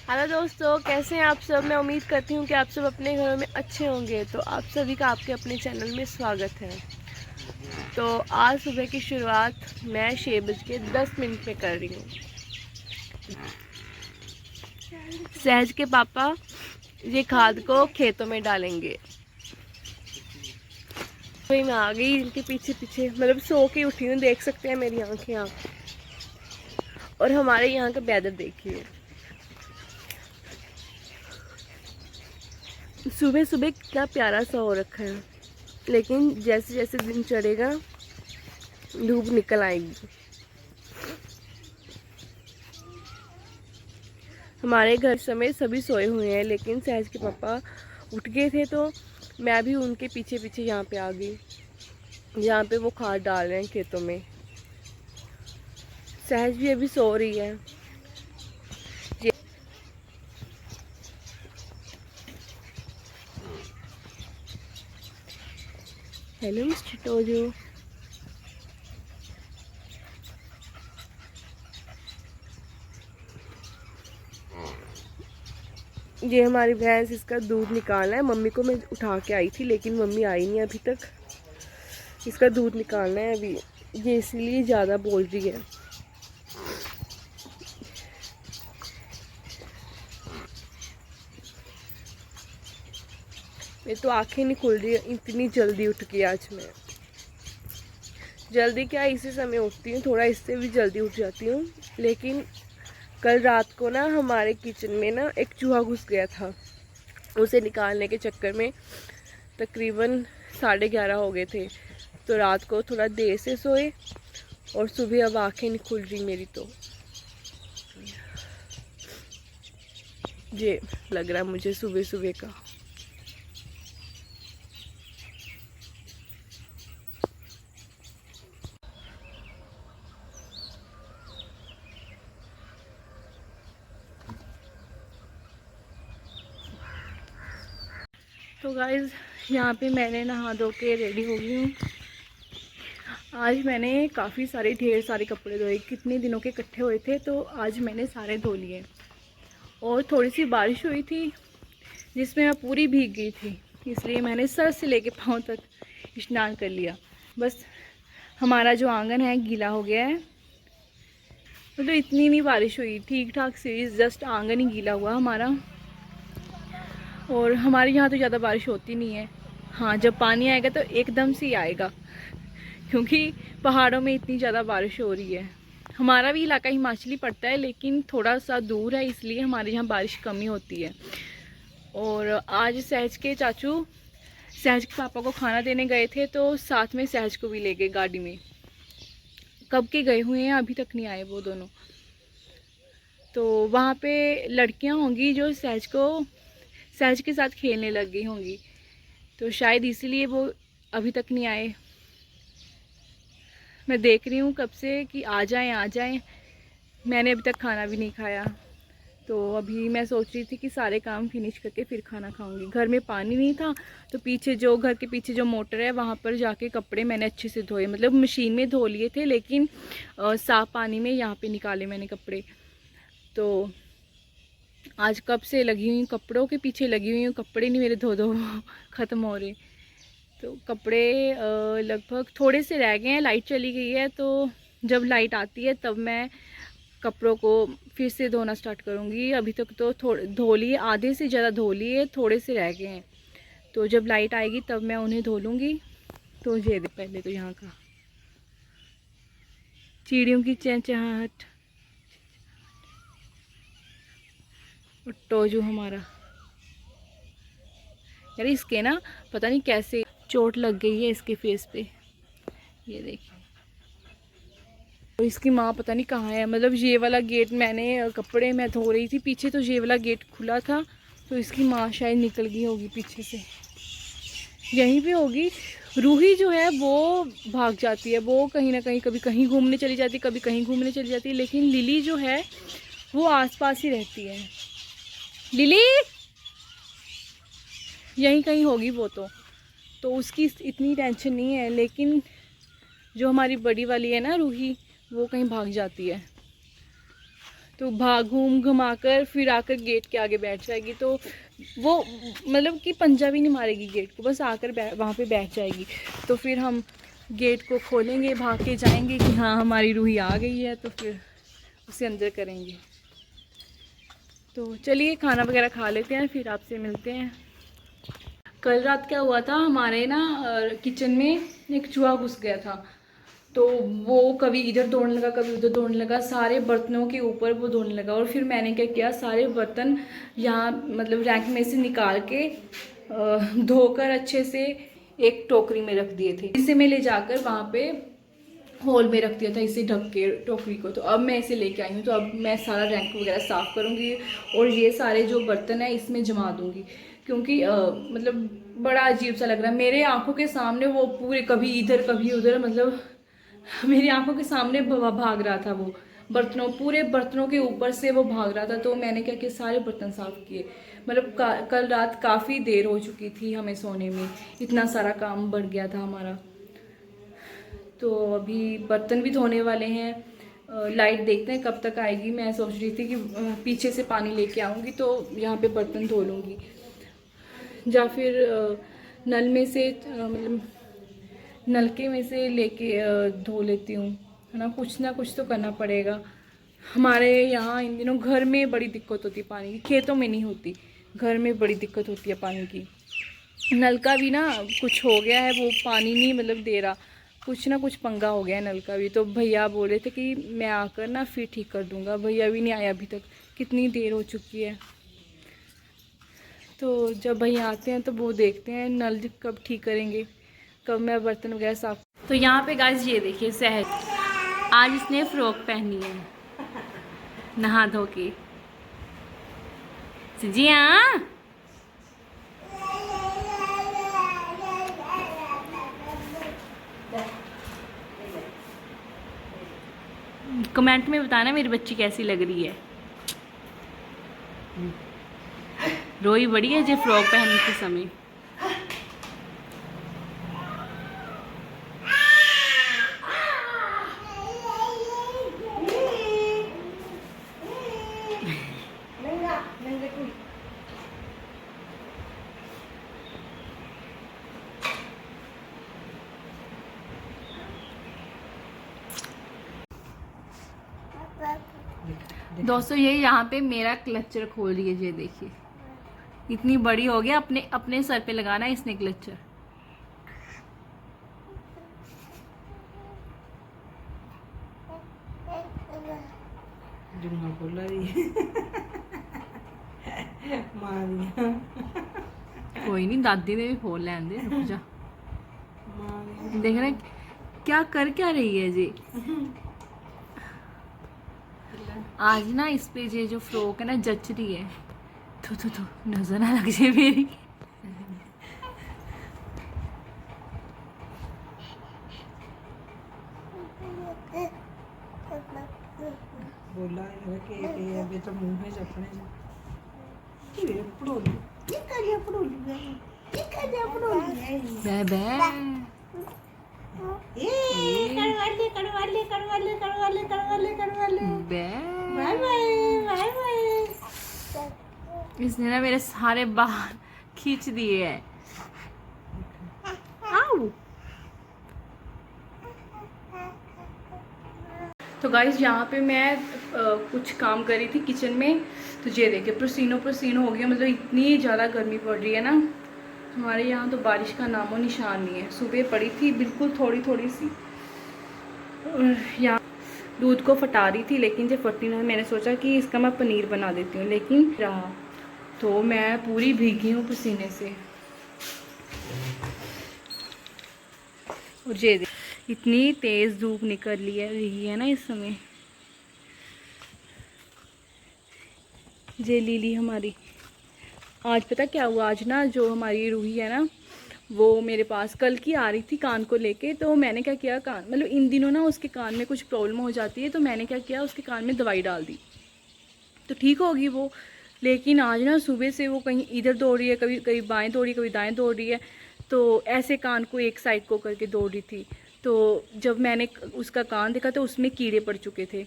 Hello दोस्तों, कैसे हैं आप सब। मैं उम्मीद करती हूँ कि आप सब अपने घरों में अच्छे होंगे। तो आप सभी का आपके अपने चैनल में स्वागत है। तो आज सुबह की शुरुआत मैं 6:10 में कर रही हूँ। सहज के पापा ये खाद को खेतों में डालेंगे। तो मैं आ गई इनके पीछे पीछे, मतलब सो के उठी हूँ, देख सकते हैं मेरी आंखें आप। और हमारे यहाँ का वेदर देखिए, सुबह सुबह क्या प्यारा सा हो रखा है। लेकिन जैसे जैसे दिन चढ़ेगा धूप निकल आएगी। हमारे घर समेत सभी सोए हुए हैं, लेकिन सहज के पापा उठ गए थे तो मैं भी उनके पीछे पीछे यहाँ पे आ गई, जहाँ पे वो खाद डाल रहे हैं खेतों में। सहज भी अभी सो रही है। Hello mister Tojo. ये हमारी भैंस, इसका दूध निकालना है। मम्मी को मैं उठा के आई थी, लेकिन मम्मी आई नहीं अभी तक। इसका दूध निकालना है अभी, ये इसीलिए ज़्यादा बोल रही है। मेरी तो आंखें नहीं खुल रही है, इतनी जल्दी उठ गई आज मैं। जल्दी क्या, इसी समय उठती हूँ, थोड़ा इससे भी जल्दी उठ जाती हूँ। लेकिन कल रात को ना हमारे किचन में ना एक चूहा घुस गया था। उसे निकालने के चक्कर में तकरीबन 11:30 हो गए थे। तो रात को थोड़ा देर से सोए और सुबह अब आंखें नहीं खुल रही मेरी। तो ये लग रहा है मुझे सुबह सुबह का। तो गाइज यहाँ पे मैंने नहा धो के रेडी हो गई हूँ। आज मैंने काफ़ी सारे ढेर सारे कपड़े धोए, कितने दिनों के इकट्ठे हुए थे, तो आज मैंने सारे धो लिए। और थोड़ी सी बारिश हुई थी जिसमें मैं पूरी भीग गई थी, इसलिए मैंने सर से लेके पाँव तक स्नान कर लिया। बस हमारा जो आंगन है गीला हो गया है। मतलब इतनी नहीं बारिश हुई, ठीक ठाक सी, जस्ट आंगन ही गीला हुआ हमारा। और हमारे यहाँ तो ज़्यादा बारिश होती नहीं है। हाँ, जब पानी आएगा तो एकदम से ही आएगा, क्योंकि पहाड़ों में इतनी ज़्यादा बारिश हो रही है। हमारा भी इलाका हिमाचली पड़ता है, लेकिन थोड़ा सा दूर है, इसलिए हमारे यहाँ बारिश कम ही होती है। और आज सहज के चाचू सहज के पापा को खाना देने गए थे, तो साथ में सहज को भी ले गए गाड़ी में। कब के गए हुए हैं, अभी तक नहीं आए वो दोनों। तो वहाँ पे लड़कियाँ होंगी जो सहज के साथ खेलने लग गई होंगी, तो शायद इसीलिए वो अभी तक नहीं आए। मैं देख रही हूँ कब से कि आ जाएं आ जाएं। मैंने अभी तक खाना भी नहीं खाया। तो अभी मैं सोच रही थी कि सारे काम फिनिश करके फिर खाना खाऊंगी। घर में पानी नहीं था, तो घर के पीछे जो मोटर है वहाँ पर जाके कपड़े मैंने अच्छे से धोए, मतलब मशीन में धो लिए थे, लेकिन साफ़ पानी में यहाँ पे निकाले मैंने कपड़े। तो आज कब से लगी हुई, कपड़ों के पीछे लगी हुई हूँ, कपड़े नहीं मेरे धो ख़त्म हो रहे। तो कपड़े लगभग थोड़े से रह गए हैं। लाइट चली गई है, तो जब लाइट आती है तब मैं कपड़ों को फिर से धोना स्टार्ट करूँगी। अभी तक तो थोड़े धो लिए, आधे से ज़्यादा धो लिए, थोड़े से रह गए हैं। तो जब लाइट आएगी तब मैं उन्हें धो लूँगी। तो ये पहले तो यहाँ का चिड़ियों की चहचहाहट। और टोजू हमारा, यार इसके ना पता नहीं कैसे चोट लग गई है इसके फेस पे, ये देखिए। और इसकी माँ पता नहीं कहाँ है। मतलब ये वाला गेट, मैंने कपड़े मैं धो रही थी पीछे, तो ये वाला गेट खुला था, तो इसकी माँ शायद निकल गई होगी पीछे से, यहीं पे होगी। रूही जो है वो भाग जाती है, वो कहीं ना कहीं, कभी कहीं घूमने चली जाती है, कभी कहीं घूमने चली जाती है, लेकिन लिली जो है वो आसपास ही रहती है। लिली यहीं कहीं होगी वो तो उसकी इतनी टेंशन नहीं है। लेकिन जो हमारी बड़ी वाली है ना रूही, वो कहीं भाग जाती है। तो भाग घूम घुमा कर फिर आकर गेट के आगे बैठ जाएगी। तो वो मतलब कि पंजा भी नहीं मारेगी गेट को, बस आकर वहाँ पे बैठ जाएगी। तो फिर हम गेट को खोलेंगे, भाग के जाएंगे कि हाँ हमारी रूही आ गई है, तो फिर उसे अंदर करेंगे। तो चलिए खाना वगैरह खा लेते हैं, फिर आपसे मिलते हैं। कल रात क्या हुआ था, हमारे ना किचन में एक चूहा घुस गया था। तो वो कभी इधर दौड़ने लगा, कभी उधर दौड़ने लगा, सारे बर्तनों के ऊपर वो दौड़ने लगा। और फिर मैंने क्या किया, सारे बर्तन यहाँ मतलब रैक में से निकाल के धोकर अच्छे से एक टोकरी में रख दिए थे। इसे मैं ले जाकर वहाँ पे हॉल में रख दिया था, इसे ढक के टोकरी को। तो अब मैं इसे लेके आई हूँ, तो अब मैं सारा रैक वगैरह साफ़ करूँगी और ये सारे जो बर्तन हैं इसमें जमा दूँगी। क्योंकि मतलब बड़ा अजीब सा लग रहा है मेरे आंखों के सामने, वो पूरे कभी इधर कभी उधर, मतलब मेरी आंखों के सामने भाग रहा था वो बर्तनों, पूरे बर्तनों के ऊपर से वो भाग रहा था। तो मैंने क्या किया, सारे बर्तन साफ़ किए। मतलब कल रात काफ़ी देर हो चुकी थी हमें सोने में, इतना सारा काम बढ़ गया था हमारा। तो अभी बर्तन भी धोने वाले हैं। लाइट देखते हैं कब तक आएगी। मैं सोच रही थी कि पीछे से पानी लेके आऊँगी तो यहाँ पे बर्तन धो लूँगी, या फिर नल में से मतलब नलके में से लेके धो लेती हूँ, है ना कुछ तो करना पड़ेगा। हमारे यहाँ इन दिनों घर में बड़ी दिक्कत होती है पानी की, खेतों में नहीं होती, घर में बड़ी दिक्कत होती है पानी की। नल का भी ना कुछ हो गया है, वो पानी नहीं मतलब दे रहा, कुछ ना कुछ पंगा हो गया है नल का भी। तो भैया बोल रहे थे कि मैं आकर ना फिर ठीक कर दूँगा, भैया भी नहीं आया अभी तक, कितनी देर हो चुकी है। तो जब भैया आते हैं तो वो देखते हैं नल कब ठीक करेंगे, कब मैं बर्तन वगैरह साफ। तो यहाँ पे गाइस ये देखिए सहज, आज इसने फ्रॉक पहनी है नहा धो के। जी हाँ, कमेंट में बताना मेरी बच्ची कैसी लग रही है। रोई बड़ी है जो फ्रॉक पहनने के समय। दोस्तों ये यहाँ पे मेरा क्लचर खोल रही है, ये देखिए इतनी बड़ी हो गया, अपने अपने सर पे लगाना है इसने क्लचर। खोल रही है कोई नहीं, दादी ने भी खोल लें दे, रुक जा। देख रहे क्या कर क्या रही है जी। आज ना इस पे ये जो फ्रॉक है ना जच रही है, तो नजर ना लग जाए मेरी। बोला है कि ये अभी तो मुंह में जपने जा कि वे पड़ोली ये कर जा पड़ोली ये कर जा पड़ोली बे बे करवाले बे बाय बाय बाय इसने ना मेरे सारे बाल खींच दिए हैं। आओ। तो गाइस यहाँ पे मैं कुछ काम कर रही थी किचन में, तो ये देखिए पसीनो हो गया, मतलब इतनी ज़्यादा गर्मी पड़ रही है ना हमारे यहाँ। तो बारिश का नामो निशान नहीं है, सुबह पड़ी थी बिल्कुल थोड़ी सी। यहाँ दूध को फटा रही थी लेकिन जब फटी ना, मैंने सोचा कि इसका मैं पनीर बना देती हूँ, लेकिन रहा तो मैं पूरी भीगी हूँ पसीने से। और ये इतनी तेज़ धूप निकल रही है ना इस समय। ये लीली हमारी, आज पता क्या हुआ, आज ना जो हमारी रूही है ना वो मेरे पास कल की आ रही थी कान को लेके। तो मैंने क्या किया, कान मतलब इन दिनों ना उसके कान में कुछ प्रॉब्लम हो जाती है, तो मैंने क्या किया उसके कान में दवाई डाल दी तो ठीक होगी वो। लेकिन आज ना सुबह से वो कहीं इधर दौड़ रही है, कभी कभी बाएं दौड़ रही है, कभी दाएं दौड़ रही है, तो ऐसे कान को एक साइड को करके दौड़ रही थी। तो जब मैंने उसका कान देखा तो उसमें कीड़े पड़ चुके थे।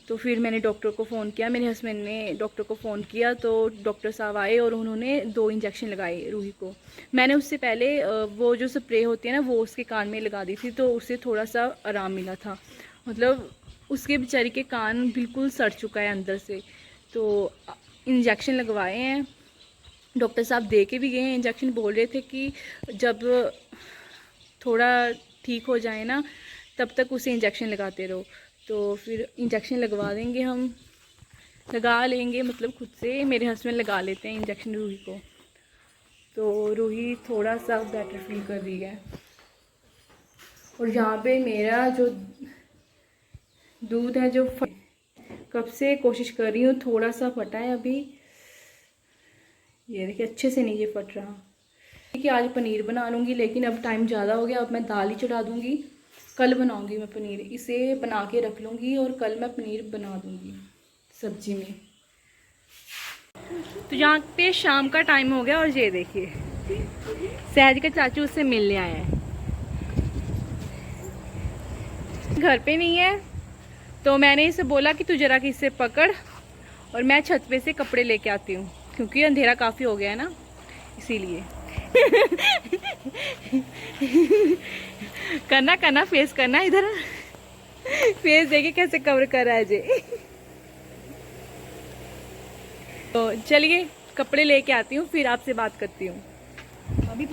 तो फिर मैंने डॉक्टर को फ़ोन किया, मेरे हस्बैंड ने डॉक्टर को फ़ोन किया, तो डॉक्टर साहब आए और उन्होंने 2 इंजेक्शन लगाए रूही को। मैंने उससे पहले वो जो स्प्रे होती है ना वो उसके कान में लगा दी थी, तो उससे थोड़ा सा आराम मिला था। मतलब उसके बेचारी के कान बिल्कुल सड़ चुका है अंदर से। तो इंजेक्शन लगवाए हैं, डॉक्टर साहब दे के भी गए हैं इंजेक्शन। बोल रहे थे कि जब थोड़ा ठीक हो जाए ना तब तक उसे इंजेक्शन लगाते रहो। तो फिर इंजेक्शन लगवा देंगे, हम लगा लेंगे, मतलब खुद से मेरे हस्बैंड लगा लेते हैं इंजेक्शन रूही को। तो रूही थोड़ा सा बेटर फील कर रही है। और यहाँ पे मेरा जो दूध है जो कब से कोशिश कर रही हूँ, थोड़ा सा फटा है अभी, ये देखिए अच्छे से नहीं ये फट रहा। कि आज पनीर बना लूँगी, लेकिन अब टाइम ज़्यादा हो गया, अब मैं दाल ही चढ़ा दूँगी। कल बनाऊँगी मैं पनीर, इसे बना के रख लूँगी और कल मैं पनीर बना दूँगी सब्जी में। तो यहाँ पे शाम का टाइम हो गया और ये देखिए सहज का चाचू उससे मिलने आया है। घर पे नहीं है तो मैंने इसे बोला कि तू जरा कि इसे पकड़ और मैं छत पे से कपड़े लेके आती हूँ, क्योंकि अंधेरा काफ़ी हो गया है ना, इसीलिए। करना करना फेस करना, इधर फेस देखिए कैसे कवर कर रहा है जे। तो चलिए कपड़े लेके आती हूँ, फिर आपसे बात करती हूँ अभी।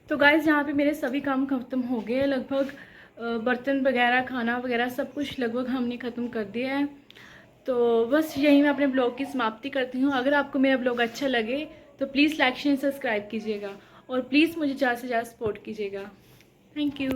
तो गाइस यहाँ पे मेरे सभी काम ख़त्म हो गए लगभग, बर्तन वगैरह खाना वगैरह सब कुछ लगभग हमने ख़त्म कर दिया है। तो बस यही मैं अपने ब्लॉग की समाप्ति करती हूँ। अगर आपको मेरा ब्लॉग अच्छा लगे तो प्लीज़ लाइक शेयर सब्सक्राइब कीजिएगा और प्लीज़ मुझे ज़्यादा से ज़्यादा सपोर्ट कीजिएगा। Thank you.